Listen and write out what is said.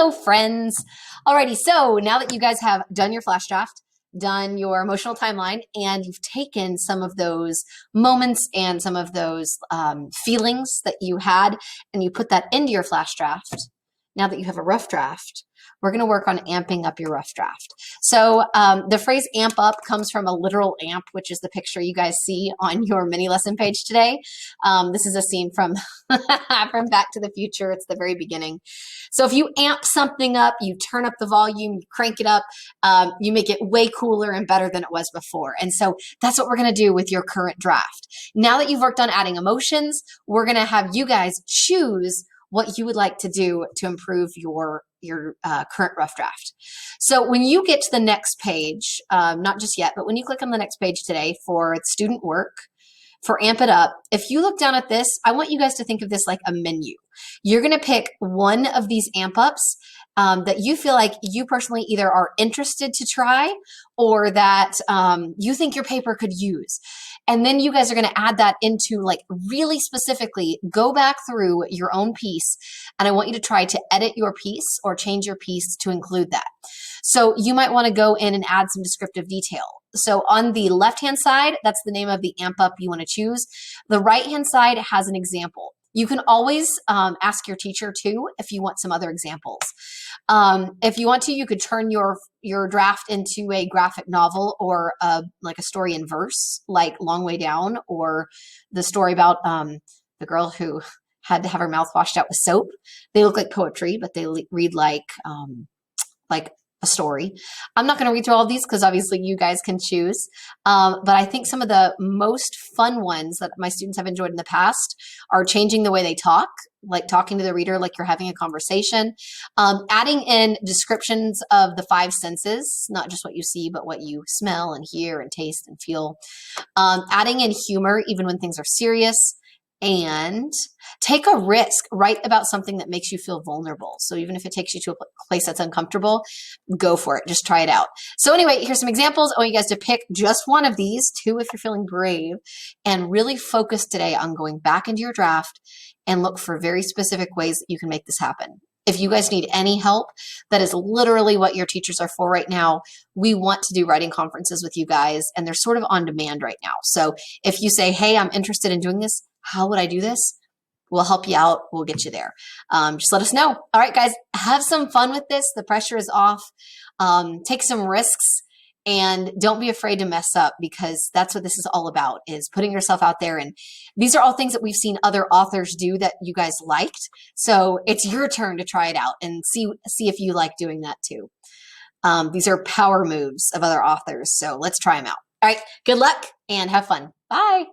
Hello, friends. Alrighty, so now that you guys have done your flash draft, done your emotional timeline, and you've taken some of those moments and some of those feelings that you had, and you put that into your flash draft, now that you have a rough draft, we're going to work on amping up your rough draft. So the phrase amp up comes from a literal amp, which is the picture you guys see on your mini lesson page today. This is a scene from, from Back to the Future. It's the very beginning. So if you amp something up, you turn up the volume, you crank it up, you make it way cooler and better than it was before. And so that's what we're going to do with your current draft. Now that you've worked on adding emotions, we're going to have you guys choose what you would like to do to improve your current rough draft. So when you get to the next page, not just yet, but when you click on the next page today for student work, for Amp It Up, if you look down at this, I want you guys to think of this like a menu. You're going to pick one of these amp ups that you feel like you personally either are interested to try or that you think your paper could use. And then you guys are going to add that into, like, really specifically go back through your own piece. And I want you to try to edit your piece or change your piece to include that. So you might want to go in and add some descriptive detail. So on the left-hand side, that's the name of the amp up you want to choose. The right-hand side has an example. You can always ask your teacher too if you want some other examples. If you want to, you could turn your draft into a graphic novel or like a story in verse, like Long Way Down, or the story about the girl who had to have her mouth washed out with soap. They look like poetry, but they read like a story. I'm not going to read through all of these because obviously you guys can choose. But I think some of the most fun ones that my students have enjoyed in the past are changing the way they talk, like talking to the reader like you're having a conversation, adding in descriptions of the five senses, not just what you see, but what you smell and hear and taste and feel, adding in humor even when things are serious, and take a risk. Write about something that makes you feel vulnerable. So even if it takes you to a place that's uncomfortable, go for it. Just try it out. So anyway, here's some examples. I want you guys to pick just one of these, two if you're feeling brave, and really focus today on going back into your draft and look for very specific ways that you can make this happen. If you guys need any help, that is literally what your teachers are for right now. We want to do writing conferences with you guys, and they're sort of on demand right now. So if you say, hey, I'm interested in doing this, how would I do this? We'll help you out. We'll get you there. Just let us know. All right, guys, have some fun with this. The pressure is off. Take some risks, and don't be afraid to mess up, because that's what this is all about, is putting yourself out there. And these are all things that we've seen other authors do that you guys liked. So it's your turn to try it out and see if you like doing that too. These are power moves of other authors. So let's try them out. All right, good luck and have fun. Bye.